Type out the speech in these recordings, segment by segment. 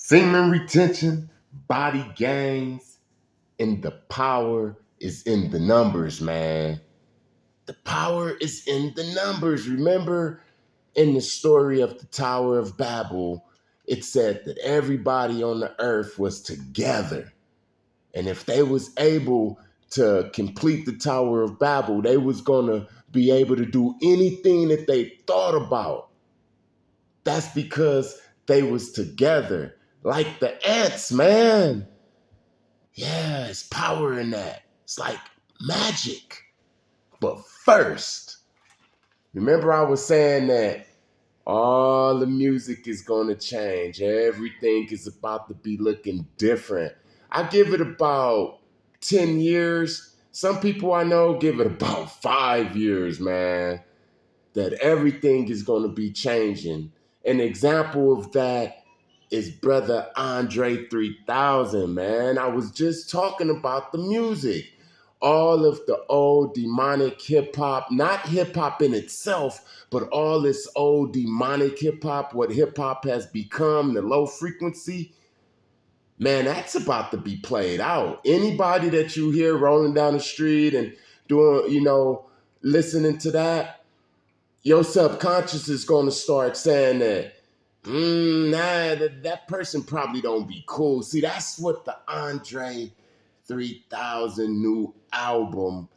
Semen retention, body gains, and the power is in the numbers, man. The power is in the numbers. Remember in the story of the Tower of Babel, it said that everybody on the earth was together. And if they was able to complete the Tower of Babel, they was going to be able to do anything that they thought about. That's because they was together. Like the ants, man. Yeah, it's power in that. It's like magic. But first, remember I was saying that all the music is going to change. Everything is about to be looking different. I give it about 10 years. Some people I know give it about 5 years, man, that everything is going to be changing. An example of that is brother Andre 3000, man. I was just talking about the music. All of the old demonic hip hop, not hip hop in itself, but all this old demonic hip hop, what hip hop has become, the low frequency, man, that's about to be played out. Anybody that you hear rolling down the street and doing, listening to that, your subconscious is going to start saying that, that person probably don't be cool. See, that's what the Andre 3000 new album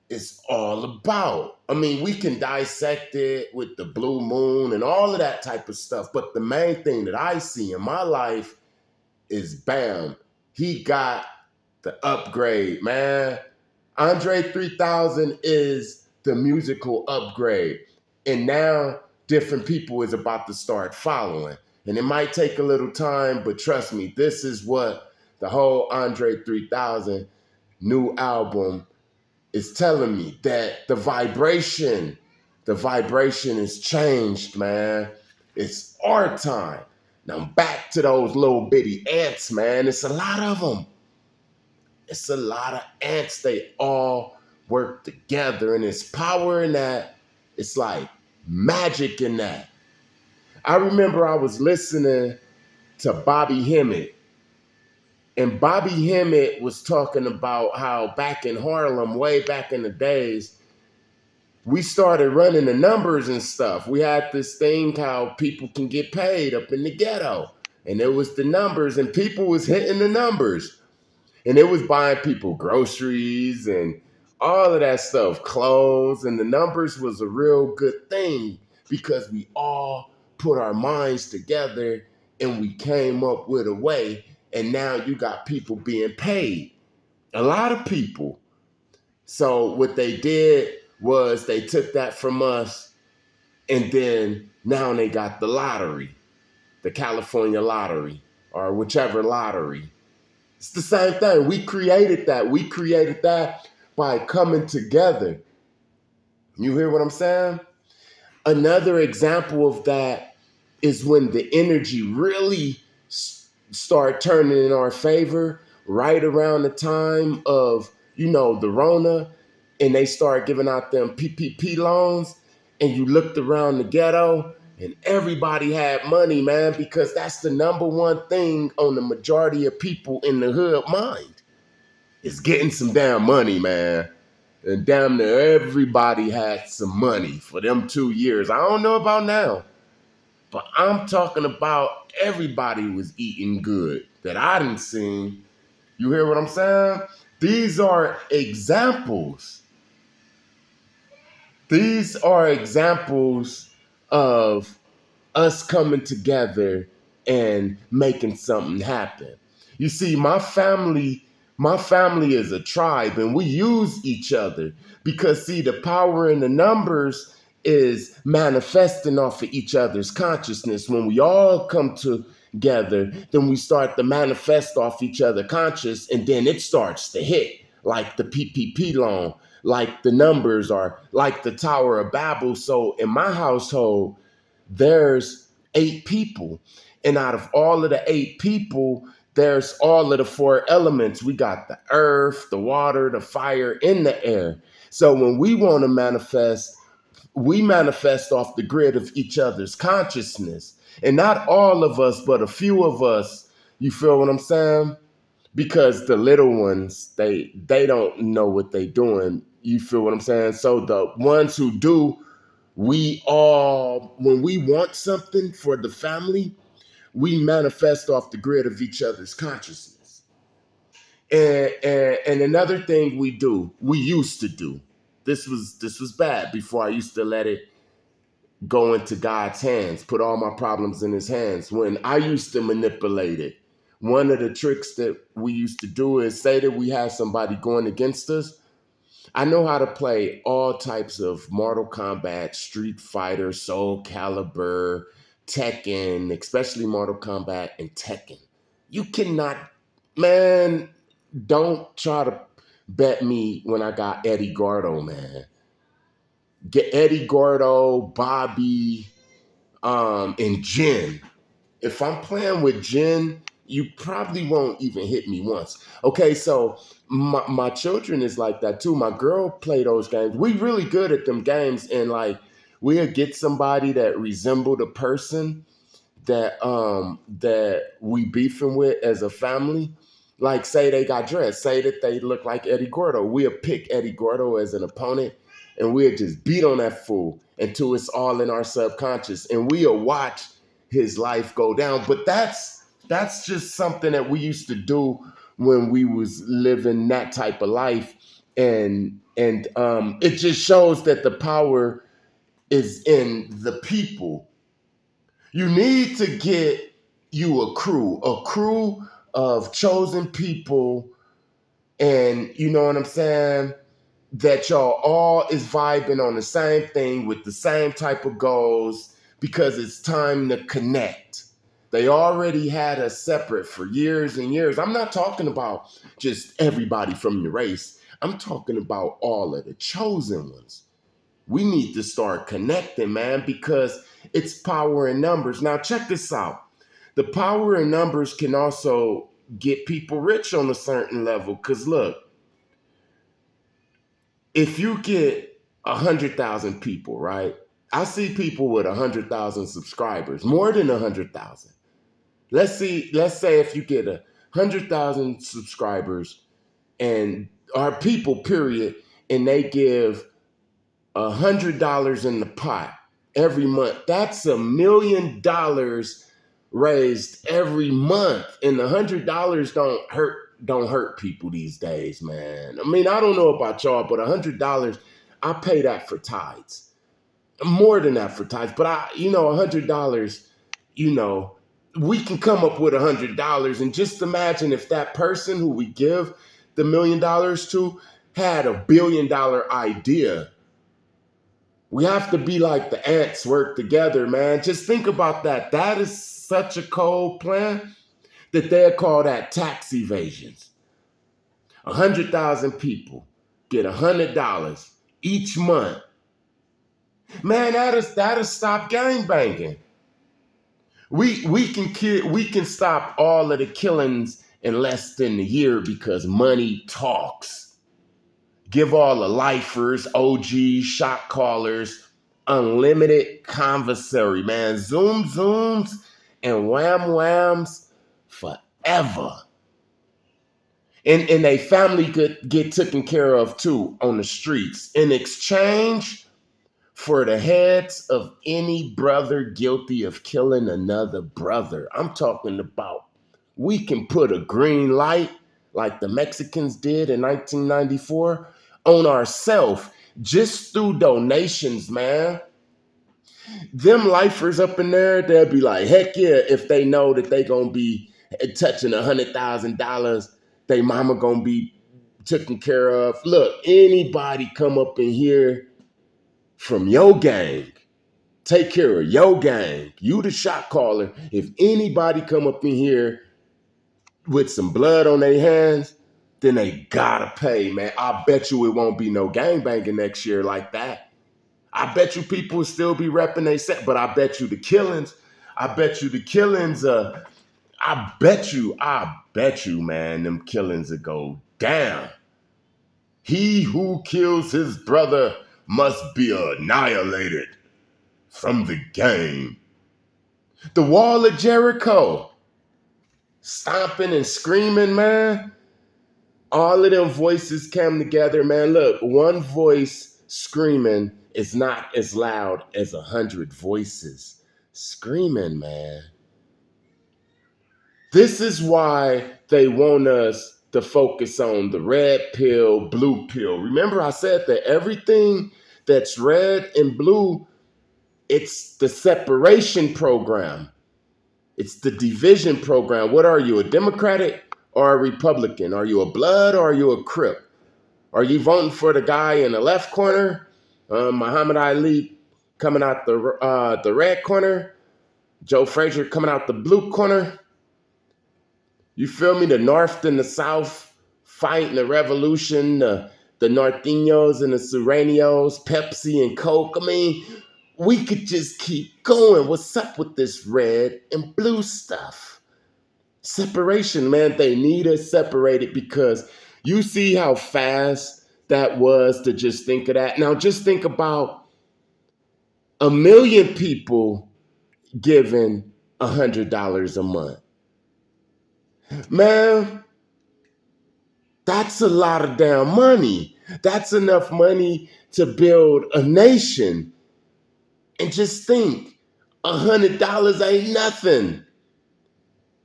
is all about. I mean, we can dissect it with the blue moon and all of that type of stuff, but the main thing that I see in my life is bam, he got the upgrade, man. Andre 3000 is the musical upgrade. And now different people is about to start following. And it might take a little time, but trust me, this is what the whole Andre 3000 new album is telling me, that the vibration is changed, man. It's our time. Now back to those little bitty ants, man. It's a lot of them. It's a lot of ants. They all work together, and it's power in that. It's like magic in that. I remember I was listening to Bobby Hemmett, and Bobby Hemmett was talking about how back in Harlem, way back in the days, we started running the numbers and stuff. We had this thing how people can get paid up in the ghetto. And it was the numbers, and people was hitting the numbers. And it was buying people groceries and all of that stuff, clothes. And the numbers was a real good thing because we all put our minds together and we came up with a way. And now you got people being paid. A lot of people. So what they did was they took that from us, and then now they got the lottery, the California lottery, or whichever lottery. It's the same thing. We created that. We created that by coming together. You hear what I'm saying? Another example of that is when the energy really start turning in our favor right around the time of, the Rona, and they start giving out them PPP loans, and you looked around the ghetto and everybody had money, man, because that's the number one thing on the majority of people in the hood mind is getting some damn money, man. And damn near everybody had some money for them 2 years. I don't know about now, but I'm talking about everybody was eating good that I didn't see. You hear what I'm saying? These are examples. These are examples of us coming together and making something happen. You see, my family is a tribe, and we use each other because, see, the power in the numbers is manifesting off of each other's consciousness. When we all come together, then we start to manifest off each other conscious, and then it starts to hit like the PPP loan, like the numbers are like the Tower of Babel. So in my household, there's 8 people. And out of all of the 8 people, there's all of the 4 elements. We got the earth, the water, the fire, and the air. So when we want to manifest, we manifest off the grid of each other's consciousness. And not all of us, but a few of us You feel what I'm saying? Because the little ones, they don't know what they doing. You feel what I'm saying? So the ones who do, we all, when we want something for the family, we manifest off the grid of each other's consciousness. And another thing we used to do, this was bad before I used to let it go into God's hands, put all my problems in his hands. When I used to manipulate it, one of the tricks that we used to do is say that we have somebody going against us. I know how to play all types of Mortal Kombat, Street Fighter, Soul Calibur, Tekken, especially Mortal Kombat and Tekken. You cannot, man, don't try to bet me when I got Eddie Gordo, man. Get Eddie Gordo, Bobby, and Jin. If I'm playing with Jin, you probably won't even hit me once. Okay, so my children is like that too. My girl play those games. We really good at them games, and like we'll get somebody that resembled a person that we beefing with as a family. Like say they got dressed, say that they look like Eddie Gordo. We'll pick Eddie Gordo as an opponent and we'll just beat on that fool until it's all in our subconscious. And we'll watch his life go down. But that's just something that we used to do when we was living that type of life. And it just shows that the power is in the people. You need to get you a crew of chosen people, and you know what I'm saying, that y'all all is vibing on the same thing with the same type of goals because it's time to connect. They already had us separate for years and years. I'm not talking about just everybody from your race. I'm talking about all of the chosen ones. We need to start connecting, man, because it's power in numbers. Now, check this out. The power in numbers can also get people rich on a certain level. Because look, if you get 100,000 people, right? I see people with 100,000 subscribers, more than 100,000. Let's say if you get 100,000 subscribers and our people, period, and they give $100 in the pot every month. That's $1 million raised every month, and $100 don't hurt people these days, man. I mean, I don't know about y'all, but $100, I pay that for tithes. More than that for tithes, but $100, we can come up with $100, and just imagine if that person who we give the $1 million to had a $1 billion idea. We have to be like the ants, work together, man. Just think about that. That is such a cold plan that they'll call that tax evasions. 100,000 people get $100 each month. Man, that'll stop gangbanging. We can stop all of the killings in less than a year because money talks. Give all the lifers, OGs, shot callers, unlimited conversary, man. Zooms, and whams forever. And they family could get taken care of too on the streets in exchange for the heads of any brother guilty of killing another brother. I'm talking about we can put a green light like the Mexicans did in 1994 on ourselves just through donations, man. Them lifers up in there, they'll be like, heck yeah, if they know that they gonna be touching $100,000, they mama gonna be taken care of. Look, anybody come up in here from your gang, take care of your gang. You the shot caller. If anybody come up in here with some blood on their hands, then they gotta pay, man. I bet you it won't be no gangbanging next year like that. I bet you people will still be repping they set, but I bet you the killings, I bet you, man, them killings will go down. He who kills his brother must be annihilated from the game. The Wall of Jericho. stomping and screaming, man. All of them voices came together, man. Look, one voice screaming is not as loud as 100 voices screaming, man. This is why they want us to focus on the red pill, blue pill. Remember, I said that everything that's red and blue, it's the separation program. It's the division program. What are you, a Democratic or a Republican? Are you a blood or are you a Crip? Are you voting for the guy in the left corner, Muhammad Ali coming out the red corner, Joe Frazier coming out the blue corner? You feel me? The North and the South fighting the revolution, the Norteños and the Sureños, Pepsi and Coke. I mean, we could just keep going. What's up with this red and blue stuff? Separation, man. They need us separated because you see how fast that was to just think of that. Now, just think about 1 million people giving $100 a month. Man, that's a lot of damn money. That's enough money to build a nation. And just think, $100 ain't nothing.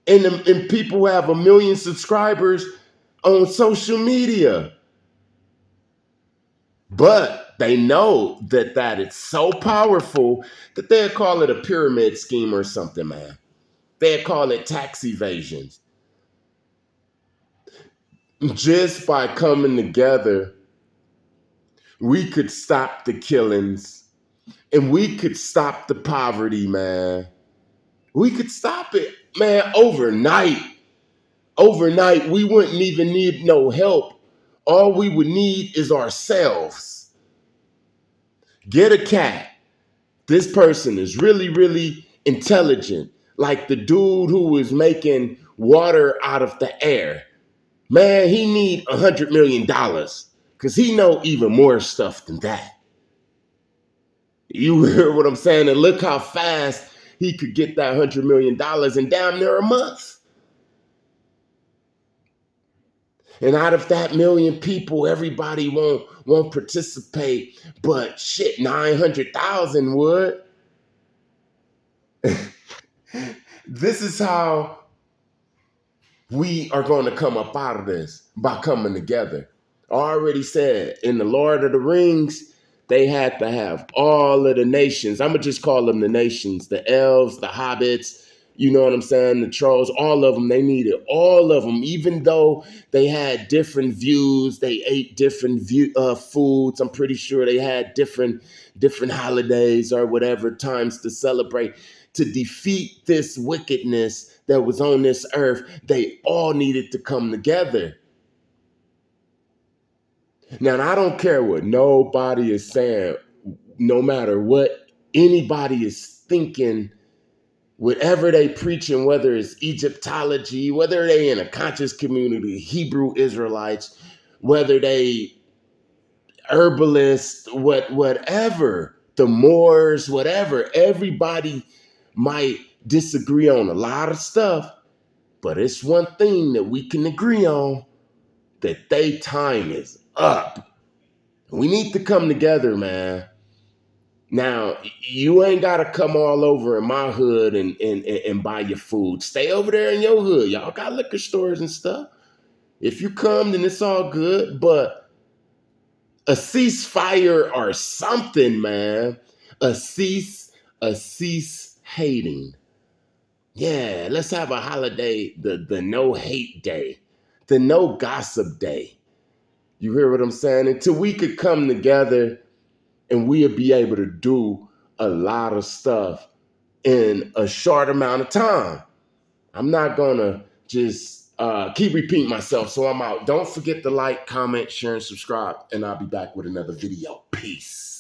And people have 1 million subscribers on social media. But they know that it's so powerful that they'll call it a pyramid scheme or something, man. They'll call it tax evasions. Just by coming together, we could stop the killings and we could stop the poverty, man. We could stop it, man, overnight. Overnight, we wouldn't even need no help. All we would need is ourselves. Get a cat. This person is really, really intelligent. Like the dude who was making water out of the air. Man, he need $100 million because he know even more stuff than that. You hear what I'm saying? And look how fast he could get that $100 million in damn near a month. And out of that million people, everybody won't participate, but shit, 900,000 would. This is how we are going to come up out of this, by coming together. I already said in the Lord of the Rings, they had to have all of the nations. I'm going to just call them the nations, the elves, the hobbits, you know what I'm saying, the trolls, all of them. They needed all of them, even though they had different views. They ate different foods. I'm pretty sure they had different holidays or whatever times to celebrate. To defeat this wickedness that was on this earth, they all needed to come together. Now, I don't care what nobody is saying, no matter what anybody is thinking, whatever they preaching, whether it's Egyptology, whether they in a conscious community, Hebrew Israelites, whether they herbalists, whatever, the Moors, whatever, everybody might disagree on a lot of stuff, but it's one thing that we can agree on, that they time is up. We need to come together, man. Now, you ain't got to come all over in my hood and buy your food. Stay over there in your hood. Y'all got liquor stores and stuff. If you come, then it's all good, but a ceasefire or something, man. A cease hating. Yeah, let's have a holiday, the no hate day, the no gossip day. You hear what I'm saying? Until we could come together and we'll be able to do a lot of stuff in a short amount of time. I'm not going to just keep repeating myself, so I'm out. Don't forget to like, comment, share, and subscribe, and I'll be back with another video. Peace.